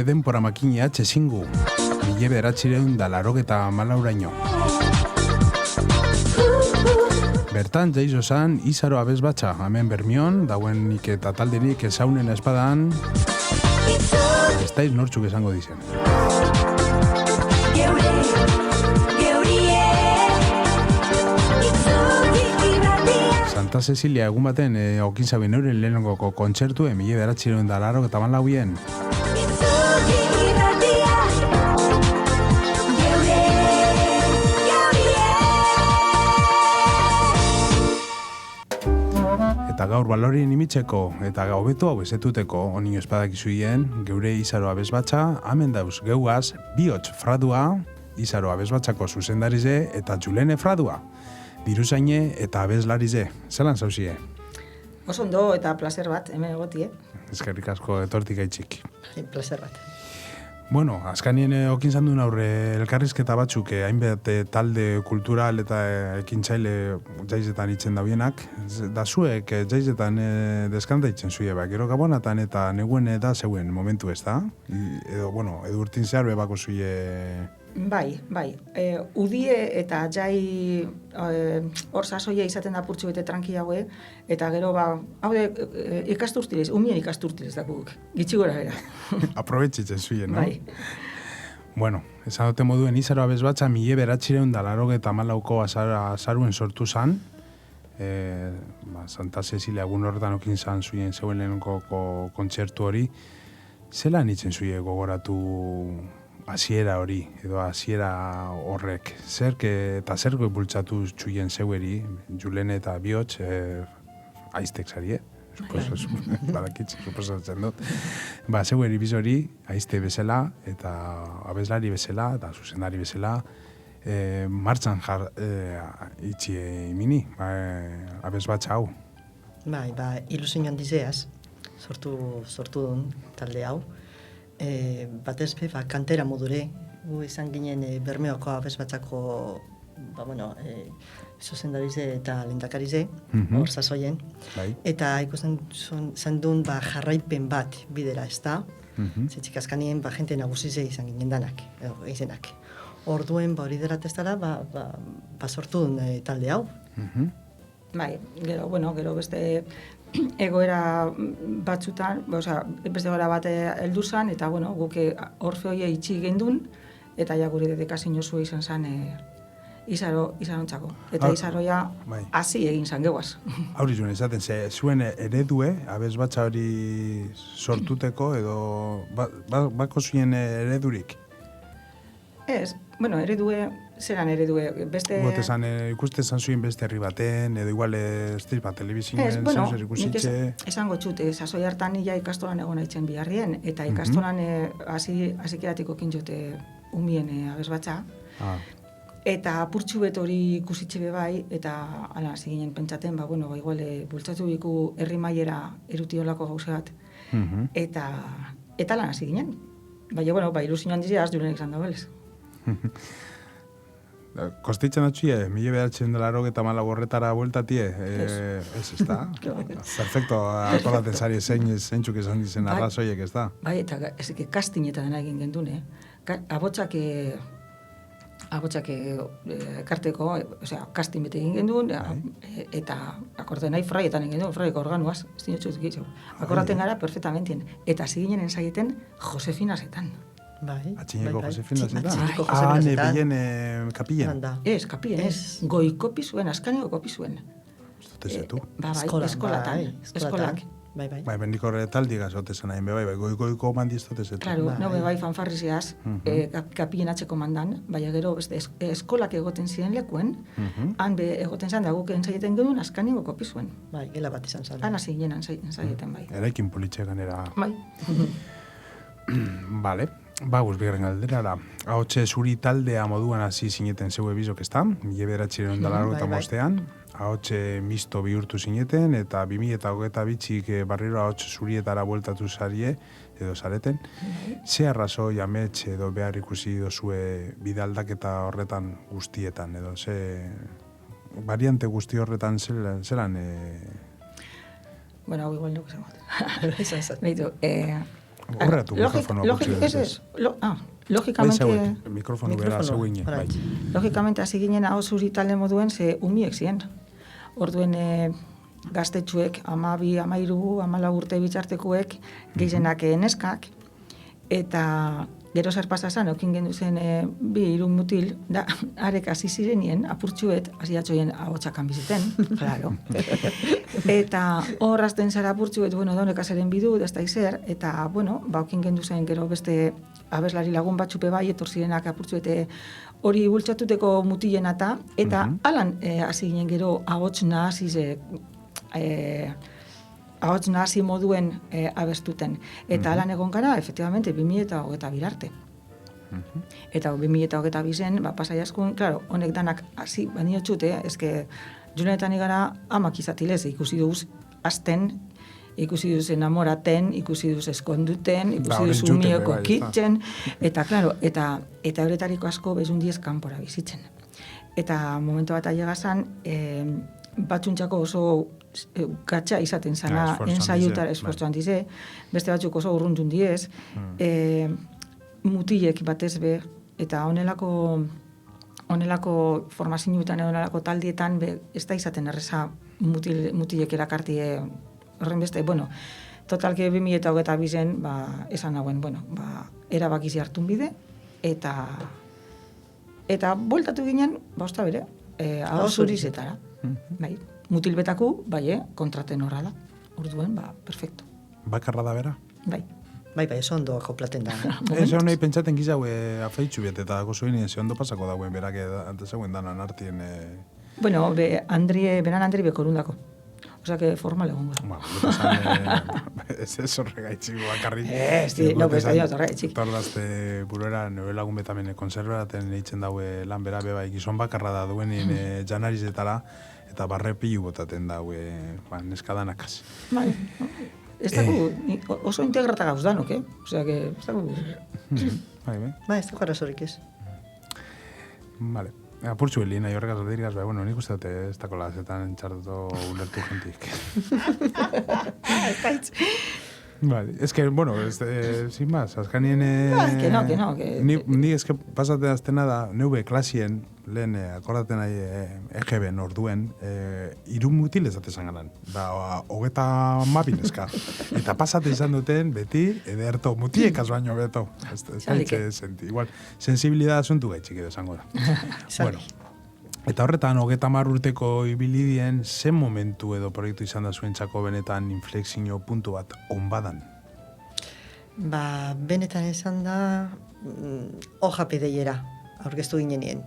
gure denpora makina txezingu. 1984 Bertan, jaizo zan, Izaro Abesbatxa, hemen Bermion, dauenik eta talderik ezaunen espadan, ez daiz nortzuk esango dizen. Santa Cecilia egun baten okin zabin euren lehenengoko kontzertu 1984 Eta gaur balorien imitzeko eta hobeto hau ezetuteko onino espadakizuien geure Izaro Abesbatxa, hemen dauz geuaz Bihotz Fradua, Izaro Abesbatxako zuzendarize eta Julene Fradua, diruzaine eta abeslarize. Zelan zauzie? Oso ondo eta placer bat, hemen egotie. Eskerrik asko etortik gaitxik. Placer bat. Bueno, azkanien okin zandun aurre elkarrizketa batzuk hainbat talde kultural eta ekintzaile jaizetan itzen dabienak. Da zuek jaizetan deskanta itzen zuie bak. Gero gabonatan eta neguen da zeuen momentu ez da? Edo urtin zehar bebako zuie... Bai. Udie eta jai hor sasoia izaten da purtsu bete tranquilagoe, eta gero haude ikasturtilez, umien ikasturtilez dakuk, gitxi gora bera. Aprobetxitzen zuien, no? Bai. Bueno, esan dute moduen Izaro Abesbatxa 1984ko azaruen sortu zan, Santa Cecilia egun horretan okin zan zuien zeuen lehenko kontzertu hori, zelan itzen zuie gogoratu hasiera hori, edo hasiera horrek. Zerk bultzatu txuien zeueri, Julene eta Bihotz, aiztek zari, badakitz, suposatzen dut. Zeueri bizori, aizte bezala, eta abeslari bezala, eta zuzendari bezala, martxan itxi imini, Abesbatxa hau. Ilusio handizeaz, sortu duen talde hau. Batez be, kantera modure, gu izan ginen Bermeoko Abesbatxako zuzendarize eta lendakarize, hor sasoien. Eta ikusten zendun jarraipen bat bidera, ez da? Zetxik azkanien jente nagusize izan ginen danak, izenak. Orduen hori dela testara, sortu duen talde hau. Bai, gero beste egoera batzutan, beste egoera bat heldu zan, eta guk Orfeoia itxi gendun, eta gure dedikazio zua izan zen Izarontzako. Eta Izaroia hasi egin zan geuaz. Hauri zuen esaten, zuen eredue, Abesbatxa hori sortuteko, edo bako zuen eredurik? Ez, eredue, zeran eredue, beste... Ikusten zan zuen beste herri baten, edo igual ez bat telebizioen, zer ikusitxe... Esango txut, sasoi hartan nila ikastolan egon haitzen biharrien, eta ikastolan hasikiratiko kinjote umien Abesbatxa, eta apurtxu bet hori ikusitxe bebai, eta ala, ziginen pentsaten, igual bultzatu biku herri maiera erutiolako gauze bat, eta lan hasi ginen. Ilusio handizia Julenek izan dabelez. Kostitzen atxie, 1984 horretara bueltatie, ez da? Perfecto, akolaten zari zeintzuk esan dizen arrazoiek, ez da? Bai, eta kastin eta dena egin gendune. Abotxak karteko, kastin bete egin gendun, eta akorde nahi fraietan egin gendun, fraieko organuaz, ez dinotxut gitzu. Akordaten gara perfectamentien, eta ziginen ensaieten Josefinasetan. Atxineko Josefinasetan? Josefinasetan. Kapien? Ez, kapien, ez. Goikopi zuen, askaniko kopi zuen. Zetu? Eskolak. Bendiko taldi gazotezen nahi, goiko mandiz totezetu. Claro, fanfarriziaz, kapien atzeko mandan, gero eskolak egoten ziren lekuen, han egoten zan, da guk ensaieten gedun, askaniko kopi zuen. Gela bat izan zan. Han hasi ginen ensaieten, bai. Eraikin politxe ganera. Bai. Vale. Bigarren galderara. Ahotxe zuri taldea moduan hasi zineten zeue bizok ez da, 1985ean, ahotxe misto bihurtu zineten, eta 2022 barriro ahotxe zurietara bueltatu zarie, edo zareten. Ze arrazoi amets edo behar ikusi dozue bidaldaketa horretan guztietan, edo ze variante guzti horretan zelan... Bueno, hau igual nuk esan. Beitu, Horretu mikrofono gutxi. Logikamente... Mikrofonu bera zegoine. Logikamente, hasi ginen hau zuri talde moduen, ze umiek ziren. Orduen gaztetxuek, 12, 13, 14 urte bitxartekuek, gehienak neskak, eta gero zer pasazan, okin gendu zen 2-3 mutil, da, arek hasi zirenien, apurtxuet, hasi atxoien ahotsakan biziten, claro. Eta horrazten zara apurtxuet, bueno, daunek azeren bidu, da ez da izer, eta, bueno, okin gendu zen gero beste abeslari lagun batxupe bai, etor zirenak apurtxuete hori bultzatuteko mutilena eta alan hasi ginen gero ahots nahasi ahots nahasi moduen abestuten. Eta alan egon gara, efectivamente, 2022 arte. Eta 2022 zen, pasai askun, claro, honek danak hasi baino txute, eske junetan igara amak izatilez, ikusi duz azten, ikusi duz enamoraten, ikusi duz eskonduten, ikusi duz umieko kitzen, eta, claro, eta horretariko asko bezundiez kanpora bizitzen. Eta momentu bat ailegazan, batzuntxako oso gatxa izaten zana, ensaiutar esfortzuan dize, beste batzuk oso urruntun diez, mutilek batez be, eta honelako formazioetan, honelako taldietan, ez da izaten erreza mutilek erakartie horren beste, bueno, totalke 2022 zen, esan hauen, bueno, erabakizi hartun bide, eta boltatu ginen, osta bere, hau zurizetara. Bai, mutilbetaku, bai, kontraten horrela. Orduen, perfecto. Bakarra da bera? Bai, eso ondo akoplaten da. Ez hon nahi pentsaten gizau afeitxu biet, eta gozoin ez ondo pasako dauen berak antezagoen danan artien... Bueno, beran Andri bekorundako. Osa, que formal egongo da. Ez horregaitxik bakarri. No, pues da horregaitxik. Tordazte buruera, nire lagun betamen konserveraten eitzen daue lan bera beba gizon bakarra da duenin janarizetara, eta barre pilu botaten daue neskadanakaz. Bai, ez dago, oso integrata gauz danok, Osea, que ez dago... Bai, ez dago arazorik ez. Vale. Apurtxu helin, nahi horregaz aldirigaz, bueno, nik uste dute ez dakola zetan txartuto ulertu jentik. Vale, es que, bueno, sin más, azkanien... Que no. Ni es que pasate aztena da, neube klasien, lehen akordaten nahi EGB-en orduen, irun mutil ez datezan ganan. Hogeta mapinezka. Eta pasate izan duten, beti, ederto, mutiekaz baino beto. Ez gaitxe senti. Igual, sensibilidad asuntu gaitxik edo esango da. Bueno, eta horretan, 30 urteko ibilidien, zen momentu edo proiektu izan da zuentzako benetan inflexio puntu bat onbadan? Benetan esan da, hoja pedeiera, aurkeztu ginenien.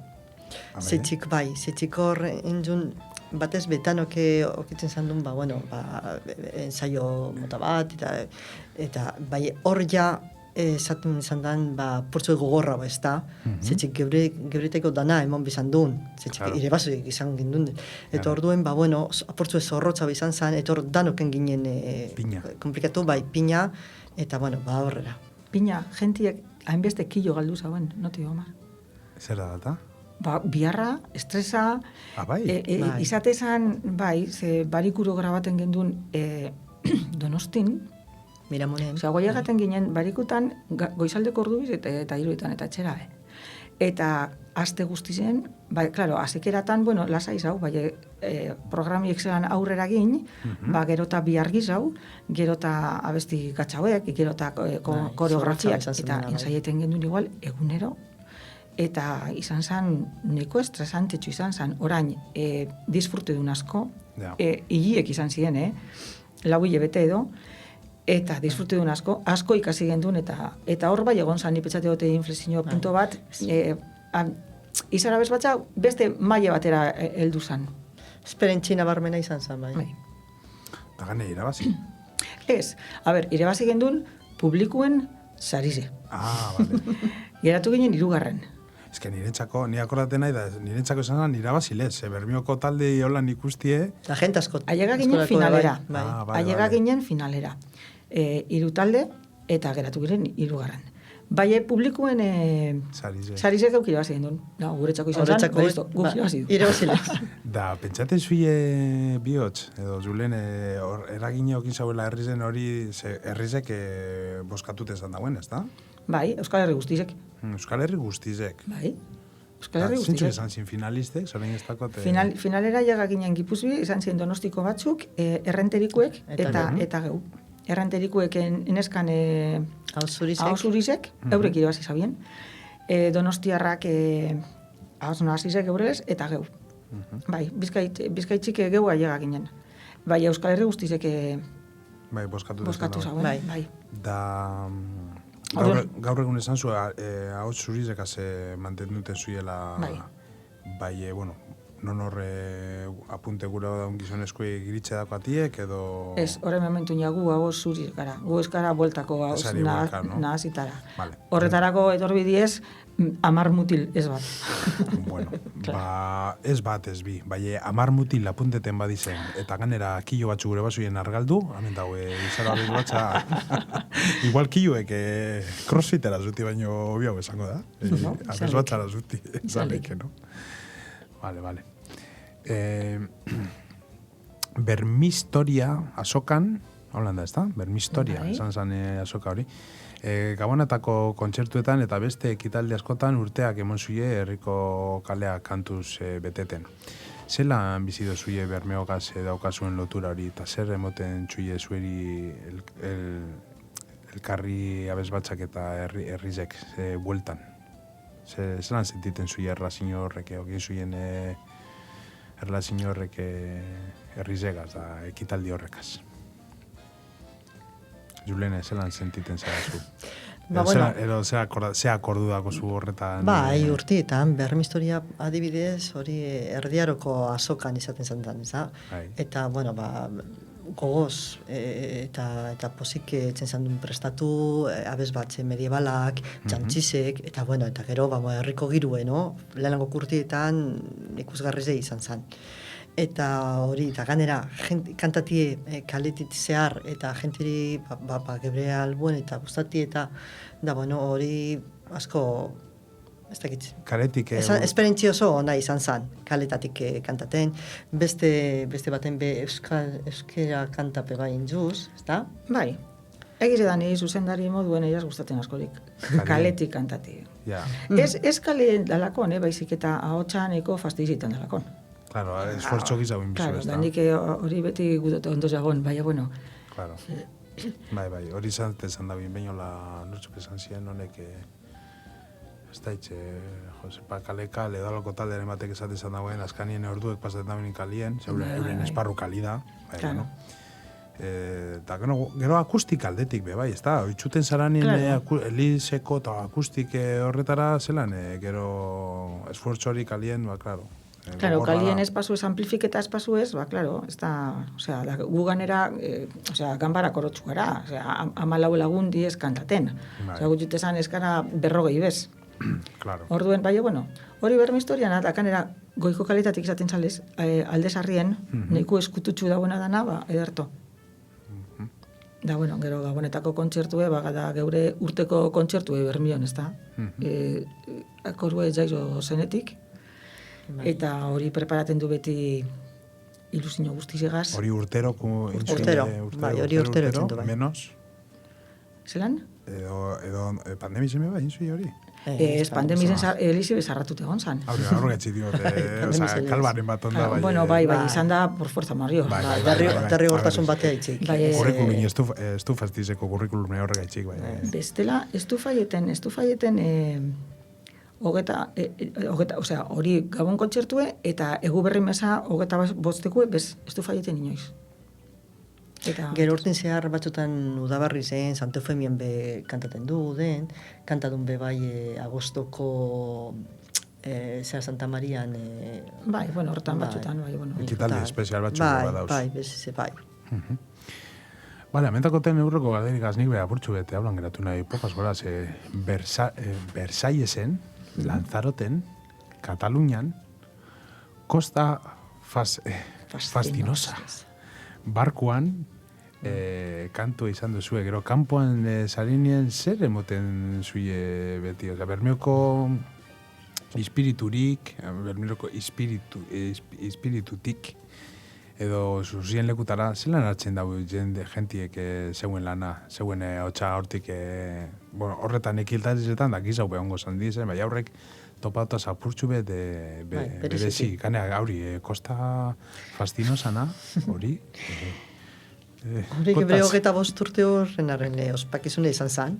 Zetxik hor entzun, batez betanoke okitzen zandun, ensaio mota bat, eta bai hor ja, esaten zandan, purtzu gogorra ez da, zetxik gebreteko dana emon bizan duen, zetxik irebazoik izan gindun. Eta orduen, apurtzu ez horrotza bizan zan, eta hor danoken ginen komplikatu, pina, eta horrela. Pina, gentiek hainbeste kilo galdu zauen, noti Omar. Zer da data? Biarra, estresa, izatezan, ze barikuro grabaten gendun Donostin, Miramonen. Osea, goiagaten ginen barikutan goizaldeko ordubiz eta 3etan eta etxera. Eta aste guztizen, claro, asekeratan, lasai zau, programiek zelan aurrera gin, gerota biargiz hau, gerota abesti gatxauek, gerota koreografiak, eta ensaieten gendun igual, egunero, eta izan zan, neko estresantetxu izan zan, orain, disfrute dun asko, hiliek izan ziren, 4 hilabete edo, eta disfrute duen asko ikasi gendun, eta hor bai egon zan, nipetxate gote inflexio punto bat, izara bezbatza beste maile batera heldu zan. Esperentxina barmena izan zan, bai. Eta gane, irabazi? Ez, irabazi gendun publikuen sarize. Bale. Geratu ginen 3. Ez que nirentzako, ni akordaten nahi da, nirentzako esan da nirabazilez, Bermioko talde holan ikustie... La gente asko. Ailega ginen finalera. Ailega ginen finalera. 3 talde eta geratu giren 3. Bai, publikuen sarizek eukira bazien duen. Guretzako izan zan, guk irabazi du. Irabazila. Da, pentsaten zuie bihotz, edo Julen, eragine okin zauela herrizen hori, herrizek boskatute zan dauen, ez da? Bai, Euskal Herri guztizek. Euskal Herri guztizek. Bai, Euskal Herri guztizek. Zintxu izan zin finalistek, zoren ez dakote... Finalera jaga ginen Gipuzbi, izan ziren Donostiko batzuk, errenterikuek eta geu. Errenterikuek eneskan hausurizek, eurek irabazi zabien. Donostiarrak hausnazizek eurelez, eta geu. Bai, bizkaitzik geua jaga ginen. Bai, Euskal Herri guztizek boskatu zauen. Bai. Da... Gaur egun esan zu, hauts zurizek mantenduten zuela, bai, bueno, non horre apunte gura da un gizonezko giritxe dako atiek, edo... Ez, horre momentu inagu hau zuriz gara. Gu ez gara bueltako hau nahazitara. Horretarako etorbidiez, 10 mutil ez bat. Bueno, ez bat ez bi. Bai, 10 mutil apunteten badizen, eta ganera kilo batzu gure bazuien argaldu, hemen daue, izara abez batza, igual kiloek crossfitera zuti baino biau esango da. Abez batzara zuti, zaleke, no? Vale. Bermistoria azokan, holanda ez da? Bermistoria, esan zan azoka hori. Gabonetako kontzertuetan eta beste ekitaldi askotan urteak emon zuie herriko kalea kantuz beteten. Zelan bizido zuie Bermeogaz daukazuen lotura hori, eta zer emoten zuie zueri elkarri abezbatzak eta herrizek bueltan? Zelan sentiten zuie erlazio horrek, ogin zuien erlazio horrek herrizegaz da ekitaldi horrekaz? Julene, zelan sentiten zara zu? Edo ze akordu dako zu horretan? Bai, urtietan, Bermistoria adibidez, hori erdiaroko azokan izaten zantan, ez da? Eta, bueno, gogoz eta posik etzen zandun prestatu, abez batze medievalak, txantxisek, eta bueno, eta gero, herriko girue, no? Lehenango kurtietan ikusgarrizei izan zan. Eta hori, eta ganera, kantatie kaletit zehar, eta jentiri gebre albuen, eta gustati, eta da, bueno, hori asko, ez dakit. Kaletik... Esperientzia oso ona izan zan, kaletatik kantaten, beste baten euskera kantape bai intzuz, ez da? Bai, egiz edan zuzendari moduen eiaz gustaten askorik, kaletik kantati. Ez kale dalakon, baizik eta ahotsan eko fastizitan dalakon. Claro, esfortzo gizau inbizu, ez da? Claro, nik hori beti gutote ondoz jagon, baina, bueno. Claro. Bai, hori izan da binbeinola, nortzuk esan ziren, honek, ez da itxe, Josepa kaleka, ledaloko talderen batek esaten izan dagoen, askanien orduek pasatzen da binin kalien, euren esparru kalida, bai, bueno. Eta gero akustik aldetik, bai, ez da, oitzuten zaranien elizeko eta akustik horretara zelan, gero esfortzo hori kalien, klaro. Claro, kalien espazue, amplifiketa espazue, claro, ez da, osea, gu ganera, osea, ganbara korotzu gara, osea, 14 lagundi ez kantaten. Osea, gutxute zan ez gara 40 bez. Claro. Orduen, bai, bueno, hori Bermistorian, eta kanera, goiko kalitatik izaten zalez, aldezarrien, nahiko eskututxu dagoena dana, ederto. Da, bueno, gero gabonetako kontzertue, da geure urteko kontzertue Bermion, ez da? Akorue jaizo zenetik, eta hori preparaten du beti ilusio guztizegaz. Hori urtero? Hori urtero etzen du bai. Menos? Zelan? Edo pandemizeme bai, inzui hori? Ez pandemizen elizi bezarratut egon zan. Aurre gaitzi diot, kalbaren bat onda bai. Bueno, bai, izan da por fuerza mario. Derri gortasun batea itxik. Kurrikulun, estufaztizeko kurrikulun horre gaitzik, bai. Bestela, estufaieten, osea, hori gabon kontzertue, eta egu berri mesa, 25 bez, estufaieten inoiz. Gero urten zehar batzutan udabarri zen, Santo Eufemien be kantaten du den, kantadun be bai agostoko zera Santa Marian... Bai, bueno, hortan batzutan, bai, bueno. Ekitaldi espezial batzuk badauz. Bai. Bale, amentakoten eurroko galderikaz nik beha burtsu bete, hablan geratu nahi pokas goraz, Versaillesen, Lanzaroten, Katalunian, Costa Fascinosa, barkuan, kantua izan duzue, gero kanpoan zarinien zer emoten zuie beti, oza, Bermeoko espiriturik, Bermeoko espiritutik, edo zuzien lekutara, zelan hartzen dago jentiek zeuen lana, zeuen hotxa hortik, horretan ekiltarizetan, da gizau behongo zandizen, bai aurrek topatu zapurtxu berezi, gane, hauri, kosta fastinozana, hori, Horik ebre hogeta bosturte horrenaren ospakizune izan zen.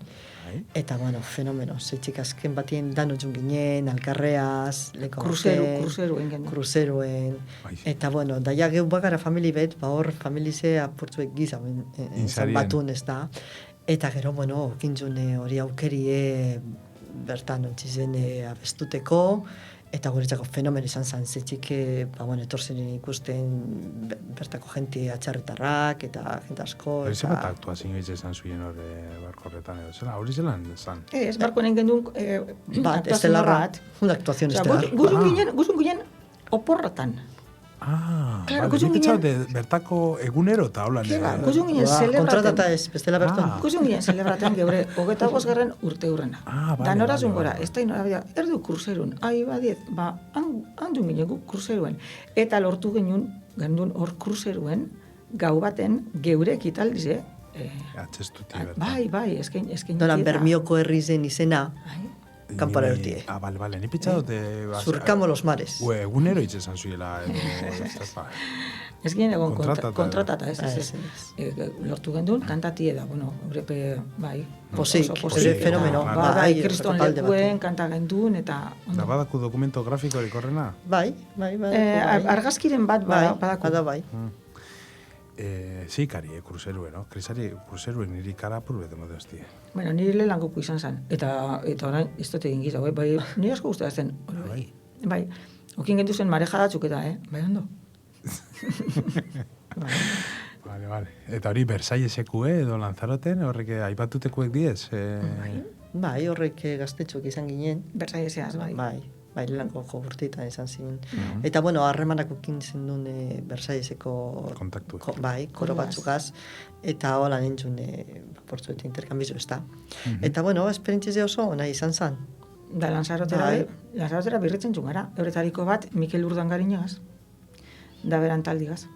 Eta, bueno, fenomeno. Zetxik azken batien danotxun ginen, alkarreaz, kruzeroen. Eta, bueno, daia geu bagara famili bet, hor familize apurtzuek gizauen batun ez da. Eta gero, bueno, kintzune hori aukerie bertan ontzizen abestuteko, eta guretzako fenomeno izan zen, zetxik, etorzen ikusten bertako jenti atxarretarrak, eta jente asko. Zer bat aktuazio izan zuen hori barko horretan edo, zela, hori zelan zan? Ez, barkoen gendun estelar bat. Una actuación estelar. Guzun ginen oporratan. Claro, nik etxaute bertako egunero eta holan. Guzun ginen celebraten. Kontratata ez, bestela bertan. Guzun ginen celebraten geure, 25. urte hurrena. Da norazun gora, ez da inora erdu kruzerun. Badiet, handu ginen gu kruzeruen. Eta lortu gendun hor kruzeruen, gau baten geure ekitaldize. Atxestuti bertan. Bai, esken Doran Bermioko herrizen izena. Kanpara ertie. Bale, ni pitzadote... Surkamo los mares. Egunero itzezan zuela. Ez ginen egon kontratata, ez. Lortu gendun, kantatie da, eurepe, bai. Posik, fenomeno. Bai, kriston lekuen, kanta gendun, eta... Da badako dokumento grafikorik horrena? Bai. Argazkiren bat badako. Bai. Zikari, kruzerue, no? Kruzerue niri karapur bete modu estie. Bueno, niri lehenguko izan zen. Eta orain, ez dut egin gizau, bai, niri asko guztia zen. Bai, okin gendu zen marejadatzuk eta, bai, ondo. Vale. Eta hori, Versailleseku edo Lanzaroten, horrek aipatutekuek diez? Bai, horrek gaztetxok izan ginen. Versailleseaz, bai. Bai, lanko jogurtita izan ziren. Eta, bueno, harremanako kintzen duen Versailleseko kontaktu. Bai, koro batzukaz. Eta hola nintzun portzuetan interkambizu ez da. Eta, bueno, esperientzize oso nahi izan zen. Da, Lanzarotera birritzen txungara. Euretariko bat, Mikel Urdangarinagaz. Da berantaldigaz.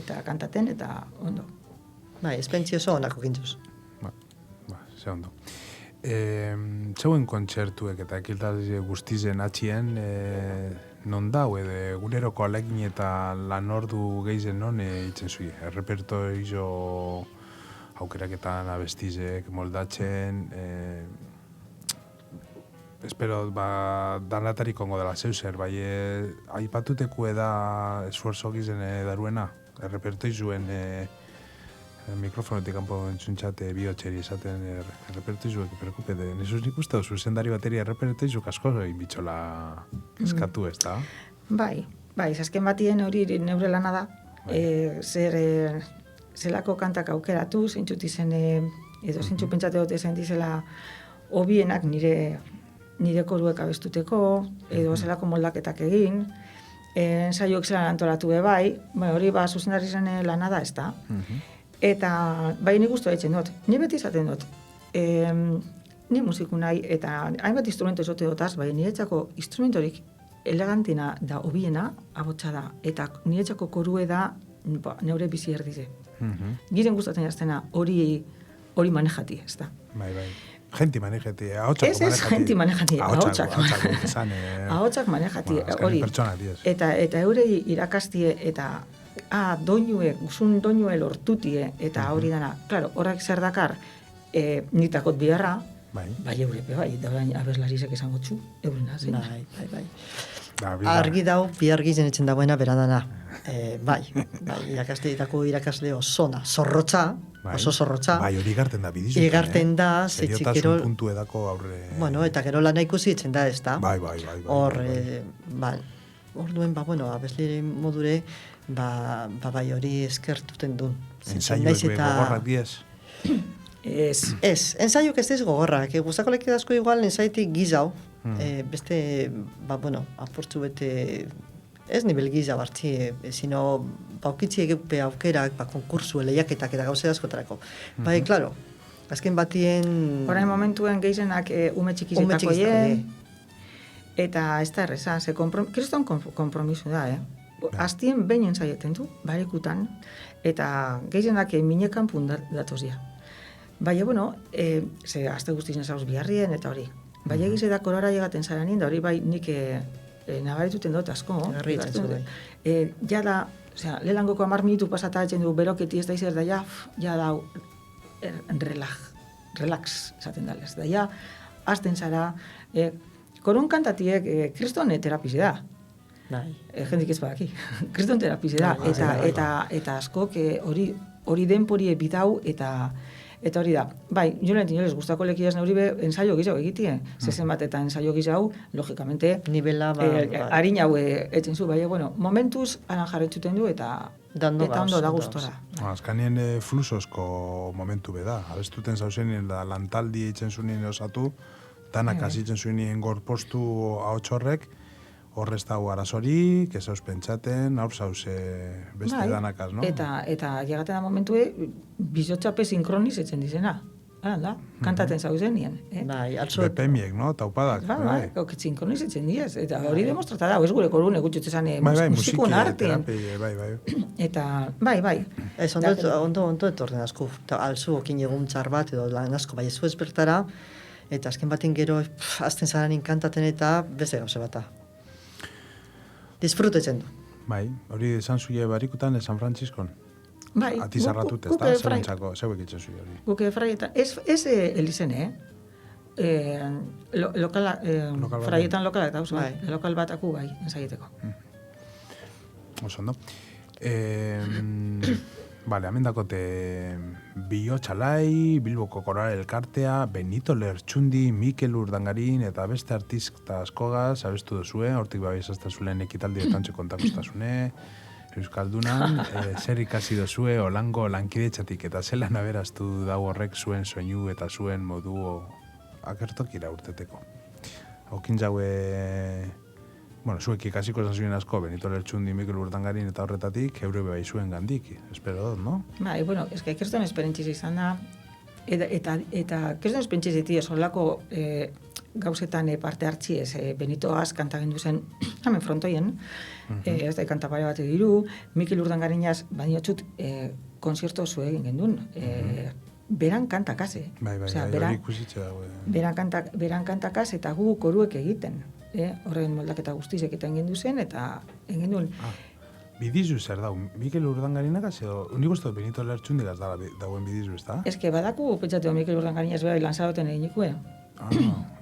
Eta kantaten, eta ondo. Bai, esperientzi oso onako kintzuz. Ze ondo. Zeuen kontzertuek eta ekiltaz guztizen atxien, non dau, edo guneroko alegin eta lan ordu gehizen non itzen zui. Errepertorio aukeraketan abestizek moldatzen, espero, danatarik ongo dela zeuser, bai, aipatuteku eda esfuerzo gizen daruena, errepertoizuen mikrofonetik kanpo entzuntxate bihotxeri esaten errepertoizuek perkupete. Nesuz nik uste zuzendari bateri errepertoizuk asko egin bitxola eskatu ez da? Bai, azken batien hori neure lana da. Zelako kantak aukeratu, zeintzut izen, edo zeintzu pentsate dut ezen dizela hobienak nire koruek abestuteko, edo zelako moldaketak egin, ensaioek zelan antolatu bai, hori zuzendari zen lana da ez da. Eta, bai, nik guztua etxen dut. Ni beti izaten dut. Ni musiku nahi, eta hainbat instrumento ezote dutaz, bai, niretzako instrumentorik elegantina da hobiena, abotsa da. Eta niretzako korue da, neure bizi erdize. Giren gustatzen jaztena hori manejati, ez da. Bai. Genti manejati, ahotsak manejati. Ez, genti manejati, ahotsak manejati, hori. Eta eurei irakastie, eta guzun doinue lortutie, eta hori dana. Claro, horrek zer dakar, nitakot biharra, bai eurepe, bai, da bain abeslarizek esango txu, eurena zen. Bai. Argi dau, bihargi zenetzen dagoena beradana. Bai, irakasleetako irakasle osona, oso zorrotza. Bai, hori igarten da bidizu. Igarten da, seriotasun puntu edako aurre... Bueno, eta gero lana ikusi etzen da, ez da? Bai. Orduen, abeslire modure, bai hori eskertuten duen. Ensaiuek gogorrak diez? Ez, ensaiuk ez diz gogorrak. Guztako leki asko igual ensaitik gizau. Beste, apurtzu bete ez nivel giza bartzi, sino baukitzi egupe aukerak, konkursu, lehiaketak eta gauze askotarako. Bai, klaro, azken batien... Horain momentuen gehienak ume txikizetako eta ez da erreza, kriston kompromiso da, Aztien behin entzaieten du, barikutan, eta gehienak minekan pundatozia. Baina, bueno, ze azte guztien zauz biharrien eta hori. Baina egize da korara llegaten zara nien, da hori bai nik nabarituten dut asko. Garritzen zuen. Ja da, lehengoko 10 minutu pasata etzen du beroketi ez da izer da ja da relax, esaten dalez. Da ja, azten zara, korun kantatiek kriston terapize da. Jendik ez badaki. Kriston terapize da. Eta askok hori denporie bidau eta hori da. Bai, jolen tinolez guztako lekiaz neuri be ensaio gizau egitie. Zezen bat eta ensaio gizau, logikamente, nivela harin hau etzen zu, bai, bueno, momentuz aran jarretzuten du eta ondo da gustora. Azkanien flusosko momentu beda. Abestuten zauzenien da lantaldi eitzen zunien osatu, danak azitzen zunien gorpostu ahots horrek, horrez dago arazorik, ez hauz pentsaten, haur zauz beste danakaz, no? Eta llegaten da momentue, bizotxape sinkronizetzen dizena. Da, kantaten zauzen nien. BPM-iek, no? Taupadak. Bai, sinkronizetzen diez. Eta hori demostrata da, ez gure korun egutxutzen musikun artean. Eta, bai. Ez, ondo etorren asko. Alzu okin egun txar bat, edo lan asko, bai ez zu ezbertara, eta azken batin gero, azten zaranin kantaten eta beste gauze bata. Disfrutetzen du. Bai, hori esan zuie barikutan San Franciscon. Bai. Atizarratut ez da, zeuentzako, zeuek itzen zuie hori. Guke fraietan, ez elizen, fraietan lokalak dauz, bai. Lokal bataku bai, ensaieteko. Oso, no? Bale, hemen dakote Biotxalai, Bilboko Koral Elkartea, Benito Lertxundi, Mikel Urdangarin eta beste artista askogaz abestu duzue, hortik bai esastazulen ekitaldi etantxe kontakustazune, Euskaldunan, zer ikasi duzue, olango lankidetxatik eta zelan aberaztu dago horrek zuen soinu eta zuen modu akertokira urteteko. Okin jaue... Bueno, zuek ikasiko zazuen asko, Benito Lertxundi, Mikel Urdangarin eta horretatik, eure bai zuen gandik, espero dut, no? Bai, bueno, kriston esperentziz izan da, eta kriston esperentziz eti horrelako gauzetan parte hartziez, Benito Az kantagendu zen, hemen frontoien, ez da kanta pare bat ediru, Mikel Urdangarinaz, bainotxut, konzerto zu egin gendun, beran kantakaz, Bai, hori ikusitxe dago. Beran kantakaz eta gu koruek egiten. Horren moldaketa guztizek eta engendu zen, eta engendun... Bidizu zer dau, Mikel Urdangarinagaz edo, unik uste Benito Lertxundigaz dauen bidizu, ez da? Ez que badaku, pentsatu, Mikel Urdangarinaz beha lanzaroten eginikue.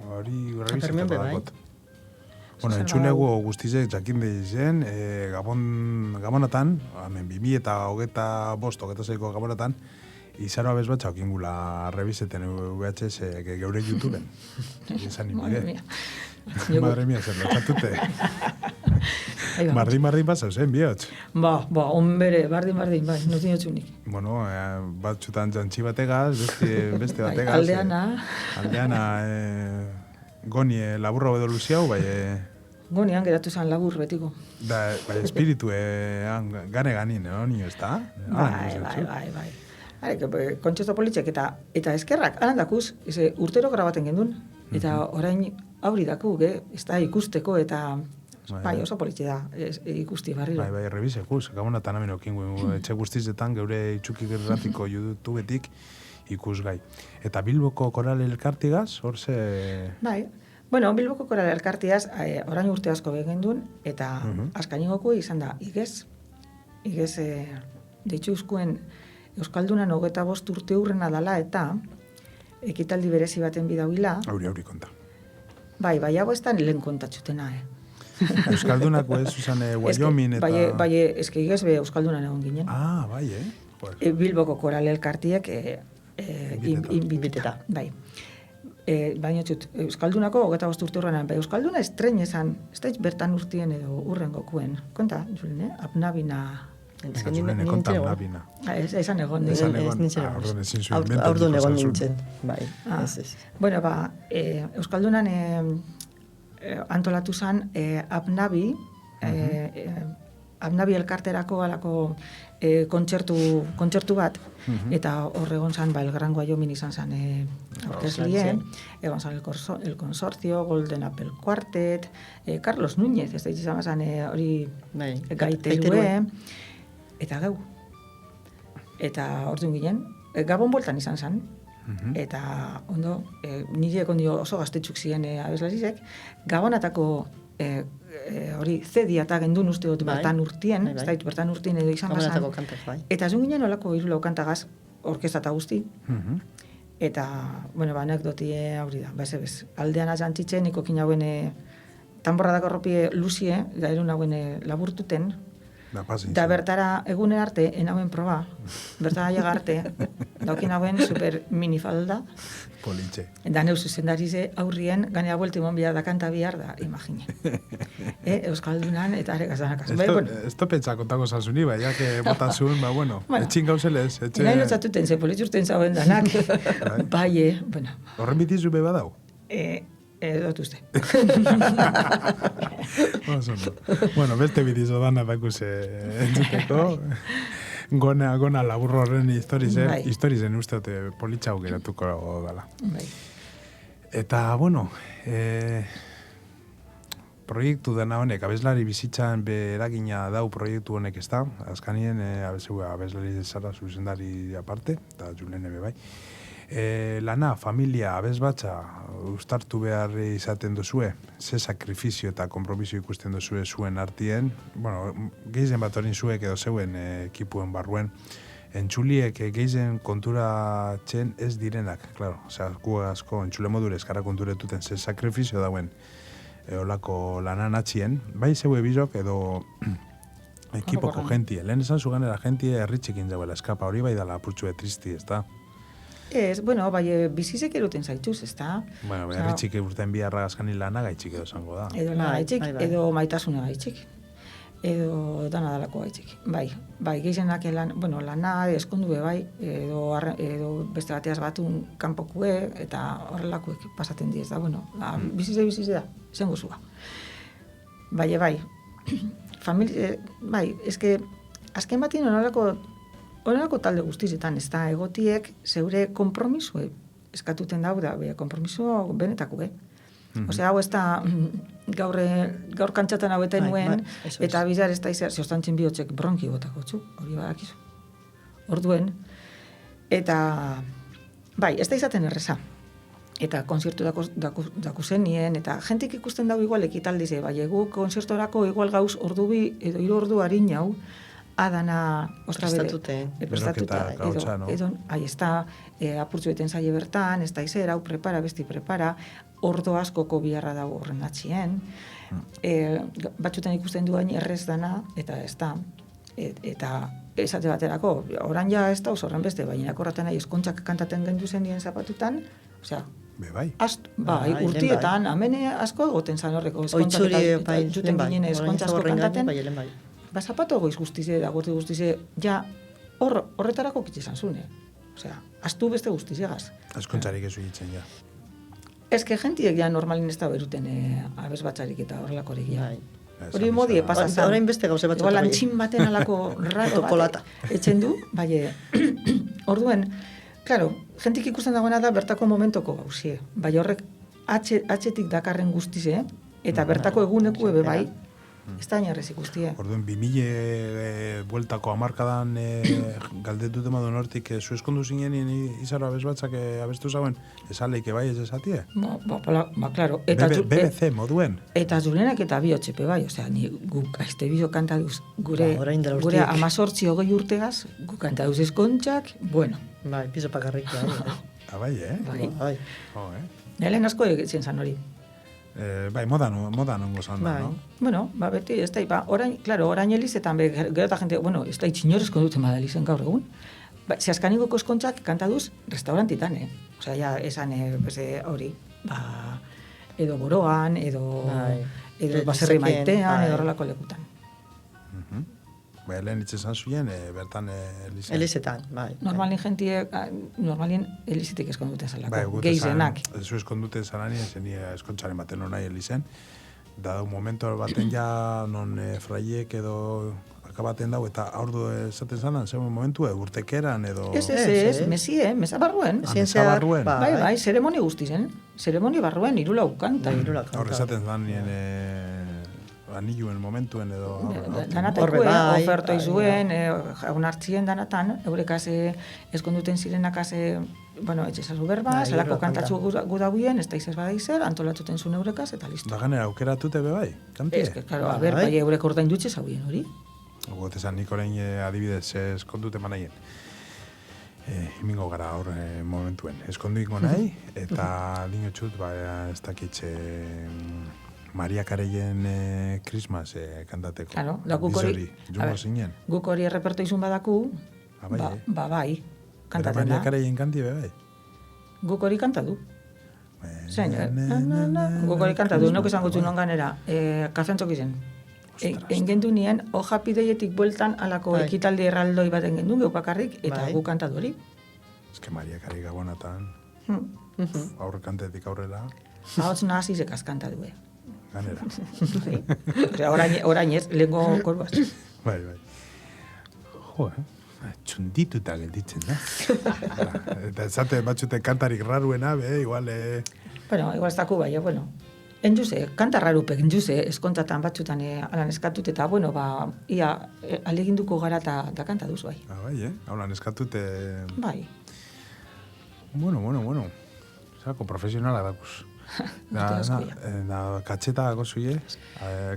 Hori rebizetatu dakot. Bueno, entzulegu guztizek jakin behizen, Gabonatan, hemen 2025-26ko Gabonatan, izaroa bezbatxa okingula rebizeten VHS geure YouTubeen. Izan nimire. Madre mía, zer lotxatute. Bardin pasau zen, bihotz. Onbere, bardin, bai, notin otxunik. Bueno, batxutan jantxi bategaz, beste bategaz. Aldeana, goni laburra edo luziau, bai... Gonian geratu zen labur betiko. Bai, espiritu, gane ganin, nio, ez da? Bai. Kontxesto politxek eta eskerrak, alandakuz, urtero grabaten gendun, eta orain aurri daku, ez da ikusteko, eta bai, oso politxe da, ikusti barriro. Bai, rebisekuz, Gabonatan hemen okingu, etxe guztizetan, geure itxukik erratiko YouTubetik ikusgai. Eta Bilboko Koral Elkartigaz, hor ze... Bai, bueno, Bilboko Koral Elkartigaz, orain urte asko begendun, eta askanigoko izan da, igez deitxuzkuen Euskaldunan 25 urte hurrena dala eta ekitaldi berezi baten bidauila. Auri konta. Bai, hau ez da lehen kontatxutena, Euskaldunako ez, Susan, Wyoming eta... Bai, eske igez be Euskaldunan egon ginen. Bai, Bilboko Koral Elkartiek inbiteta. Bai. Baina txut, Euskaldunako 25 urte hurrenan, bai, Euskalduna estren esan, ez da bertan urtien edo urren gokuen. Konta, Julen, apnabina... Esan egon. Aurdun egon nintzen. Bueno, Euskaldunan antolatu zen apnabi, Abnabi elkarterako alako kontzertu bat, eta horregon zan, Elgrango Aiomin izan zan aurkezlie, egon zan el Consorcio, Golden Apple Quartet, Carlos Núñez, ez da izan zan hori gaiterue, eta gau. Eta orduan ginen, Gabon boltan izan zan, eta ondo, nire kondio oso gaztetxuk ziren abeslarizek, Gabonatako hori zedia eta gendun uste dut bertan urtien, ez da bertan urtien edo izan bazan. Eta zun ginen olako irulau kantagaz, orkesta eta guzti. Eta, bueno, anekdoti hori da, bez, aldean azantzitzen, ikokin hauen tamborradako erropie luzie, da erun hauen laburtuten, da bertara egunen arte, enauen proba, bertara llega arte, daukin hauen super minifalda, politxe. Da neu zuzendarize aurrien, ganea buelti mon bihar da kanta bihar da, imagine. Euskaldunan eta arekazanakaz. Esto pentsa kontako zazuni, ja que botazun, bueno, etxin gauzelez. Nahi lotzatuten, ze politxurten zauen danak, bai, bueno. Horren bitizu beba dau? Dot uste. Bueno, beste bitizu dana bakuse entzuteko. Gona laburro horren historizen uste politxau geratuko dala. Eta, bueno, proiektu dena honek, abeslari bizitzan beragina dau proiektu honek ez da, azkanien abeslari zara zuzendari aparte, eta Julen ebe bai. Lana, familia, abesbatza, ustartu behar izaten duzue, ze sakrifizio eta kompromisio ikusten duzue zuen artien, bueno, geizen bat horin zuek edo zeuen ekipuen barruen, entxuliek geizen kontura txen ez direnak, klaro, gu asko entxule modure eskara konturetuten ze sakrifizio dauen olako lanan atxien, bai zeue bizok edo ekipoko jentie, lehen esan zuganera jentie erritxikin zauela eskapa, hori bai dala apurtxue tristi, ez da? Ez, bueno, bai, bizizek eruten zaituz, ez da? Bueno, erritxik urten biharra gazkani lana gaitxik edo zango da. Edo lana gaitxik, edo maitasuna gaitxik. Edo dana dalako gaitxik. Bai, geizenak lana eskondu bai, edo beste bateaz batun kanpokue, eta horrelakoek pasaten diez da, bueno, bizize da, zen gozua. Bai, familia, bai, eske, azken batien horrelako talde guztizetan, ez da, egotiek zeure kompromisue eskatuten dau da, kompromiso benetako, Osea, hau ez da gaur kantxatan hau eta nuen, eta bizar ez da izan, zehoztantzen bihotzek bronki botako txu, hori badakizu. Orduen, eta, bai, ez da izaten erreza. Eta konzertu dako zenien, eta jentik ikusten dago igual ekitaldize, bai, egu konzertorako igual gauz ordu bi, edo 3 ordu harin jau, adana prestatute, edo, ez da, apurtzueten zaie bertan, ez da izera, hau prepara, besti prepara, ordo askoko biharra dago horren atxien, batxutan ikusten duen errez dana, eta ez da, eta esate baterako, orain ja ez da, horren beste, baina korraten nahi eskontzak kantaten gendu zen dien zapatutan, osea, bai, urtietan, amene asko egoten zan horreko eskontzak eta juten ginen eskontzak kantaten, zapato goiz guztize, da gorti guztize, ja, horretarako kitzizan zune. Osea, astu beste guztizegaz. Askontzarik ezu ditzen, ja. Ez que gentiek ja normalin ez da beruten abesbatzarik eta horrelakorik, ja. Hori modie pasazan. Horain beste gauze bat. Igual antxin baten alako raro bat etxen du, bai, orduen, klaro, jentik ikusten dagoena da bertako momentoko gauzie. Bai, horrek atxetik dakarren guztize, eta bertako eguneku ebe bai, ez da inerrez ikustie. Orduen, 2000 bueltako amarkadan galdetu tema duen hortik zu eskondu zinen izaro abesbatzak abestu zauen, esaleike bai ez esatie? Klaro. BBC moduen? Eta Julenak eta bihotxepe bai, osea, guk aizte bizo kantaduz gure 18-20 urtegaz, guk kantaduz eskontxak, bueno. Bai, piso pakarrik. Bai, Bai. Nelen asko egitzen zan hori. Bai, modan ongo zan da, no? Bueno, beti, ez da, orain elizetan, gero eta jente, bueno, ez da, itxinorezko duten bada elizen gaur egun. Zehazkanigoko eskontzak kantaduz restaurantitan, Osea, ja, esan, hori, edo Boroan, edo Baserri Maitean, edo horrelako lekutan. Bai, lehen itzezan zuen, bertan elizen. Elizetan, bai. Normalien elizetik eskonduten zalako, geizenak. Zu eskonduten zalanien, zenia eskontzaren baten honai elizen. Da momentu baten ja non fraiek edo akabaten dago eta aurdu esaten zanan, zer momentu urtekeran edo... Ez, mesa barruen. Mesa barruen. Bai, zeremoni guztizen. Zeremoni barruen, irula ukanta. Hor esaten zan nien aniluen momentuen edo... Danatakue, oferto izuen, jaun hartzien danatan, eurekaz eskonduten zirenakaz, bueno, etxezazu berba, zelako kantatzu gudaguien, ez da izaz bada izer, antolatuten zuen eurekaz, eta listo. Da ganera, aukeratute be bai, kantie? Ez, claro, bai, eurek ordain dutxe zaudien hori. Gotezan, nik orain adibidez eskondute manaien. Imingo gara hor momentuen. Eskondu ingo nahi, eta dinotxut, ez dakitxe Maria Kareien Christmas kantateko. Claro, da guk hori, guk hori erreperto izun badaku, bai, kantaten da. Maria Kareien kanti be bai? Guk hori kantatu. Zein, guk hori kantatu, nok esan gutxu non ganera, kafentzok izen. Engendu nien, hoja pideietik bueltan alako ekitaldi erraldoi bat engendu, geupakarrik, eta gu kantatu hori. Ez que Maria Kari gabonatan, aurre kantetik aurrera. Hauts nahazizek azkantatu, Ganera. Orain ez, lehenko koruaz. Bai. Jo, txundituta gelditzen, da. Eta esate batxute kantarik raruena, igual... Bueno, igual ez daku bai, bueno. Enjuse, kanta rarupek, enjuse, eskontatan batzutan alan eskatut, eta, bueno, ia aleginduko gara eta kanta duz, bai. Bai, alan eskatut... Bai. Bueno. Zako profesionala dakuz. Katxeta dago zuie,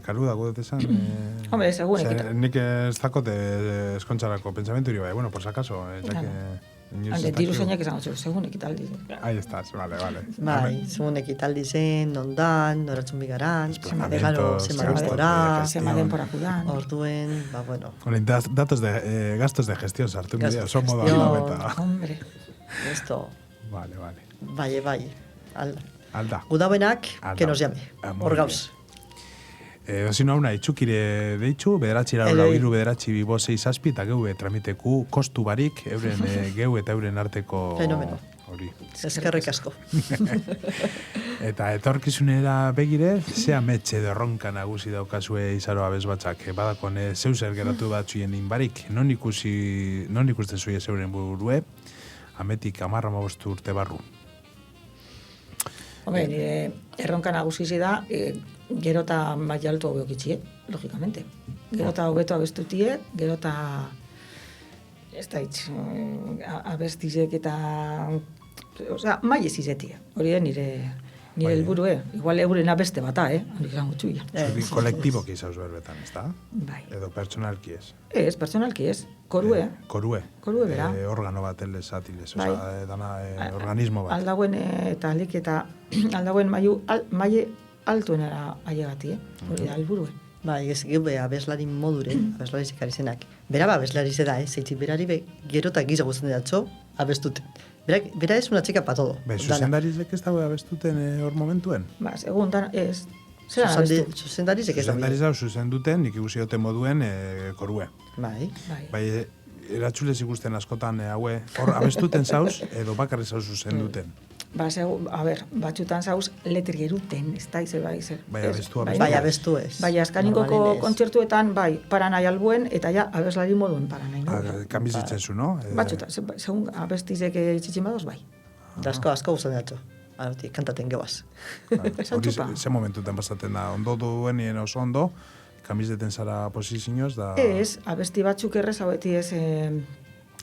kalu dago dutezan. Hombre, segun ekita. Nik ez dakote eskontxarako pensamenturi, bai, bueno, por si acaso. Diru zeinak izango zu, segun ekitaldi. Ahí estás, vale. Bai, segun ekitaldi zen, nondan, noratzen bigaran, zema denporak udan. Orduen, bueno. Datos de gastos de gestión sartu nire, oso moda eta... Hombre. Esto. Vale. Bai. Alda. Gudauenak, que nos llame. Hor gauz. Dozino hauna, itxukire deitxu, bederatzi lau iru, bederatzi bibo 6 zazpi, eta geue tramiteku kostu barik, euren geu eta euren arteko... Fenomeno. Hori. Eskerrik asko. Eta etorkizunera begire, zea metxe derronka nagusi daukazue izaro abez batzak, badakon zeu zer geratu batzuien inbarik, non ikusten zuie zeuren burue, ametik 10-15 urte barru. Hombre, nire erronka nagusi da, gero eta maia altu hau beokitxie, logikamente. Gero eta hobeto abestutie, gero eta ez da hitz, abestizek eta... Osea, maia ez izetie. Hori da nire helburue. Igual euren abeste bata, hori izango txuia. Kolektiboki izauz berbetan, ez da? Bai. Edo pertsonalki ez? Ez, pertsonalki ez. Korue. Korue bera. Organo bat elezatiles, osea, dana organismo bat. Aldauen eta alik eta aldauen maie altuenera aiegati, hori da helburue. Bai, ez gebe abeslari modure, abeslari zekarizenak. Bera abeslari zeda, zeitzik berari gero eta giza guztien datxo abestuten. Bera ez una txika pa todo. Zuzendarizek ez dago abestuten hor momentuen? Ba, segun, ez. Zuzendarizek ez dago. Zuzendarizek zuzenduten, nik ikusiote moduen korue. Bai. Bai, eratxulez ikusten askotan haue, hor abestuten zauz, edo bakarri zauz zuzenduten. Ba, batxutan zauz letri geruten, ez da izer bai zer. Bai, abestu. Bai, abestu ez. Bai, azkaningoko kontzertuetan, bai, paranai albuen, eta ja, abeslari moduen paranai. Kambizitzen zu, no? Batxutan, segun abestizek itxitxin badoz, bai. Asko guztan datxo. Kantaten gebaz. Hori, ze momentutan pasaten da, ondo duenien oso ondo, kambizeten zara posizioz, da... Ez, abesti batzuk errez, hau beti ez...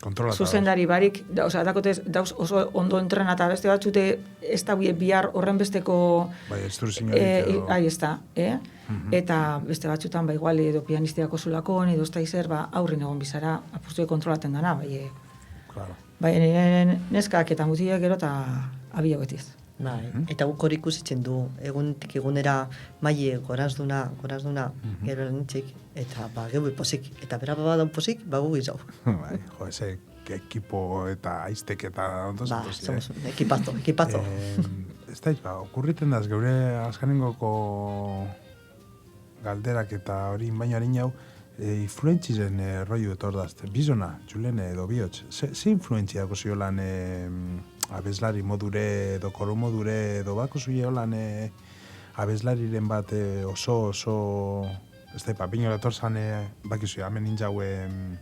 Kontrolata. Zuzendari barik, dakotez, dauz oso ondo entrenata beste batzute, ez da bihar horren besteko... Bai, instruzioarik edo... Ahi ez da, Eta beste batzutan, ba, igual, edo pianistiako zulakon, edo ez da izer, ba, aurrin egon bizara, apurtue kontrolaten dana, bai, Claro. Bai, neskak eta mutiek gero eta abio betiz. Bai, eta guk hori ikusitzen du, egunetik egunera maile gorazduna, gero lanitzik, eta ba, gehu posik, eta bera badan posik, bagu gizau. Bai, jo, ese ekipo eta aiztek eta ondo zen posik. Ba, somos ekipazo. Ez da, okurriten daz, geure azkanengoko galderak eta hori baino harin jau, influentzizen rollo etordaz, bizona, txulene edo bihotz, ze influentzia dako ziolan abeslari modure edo koru modure edo bako zuio lan abeslariren bat oso, ez da, papinora torzan, bakizu, hemen ninjauen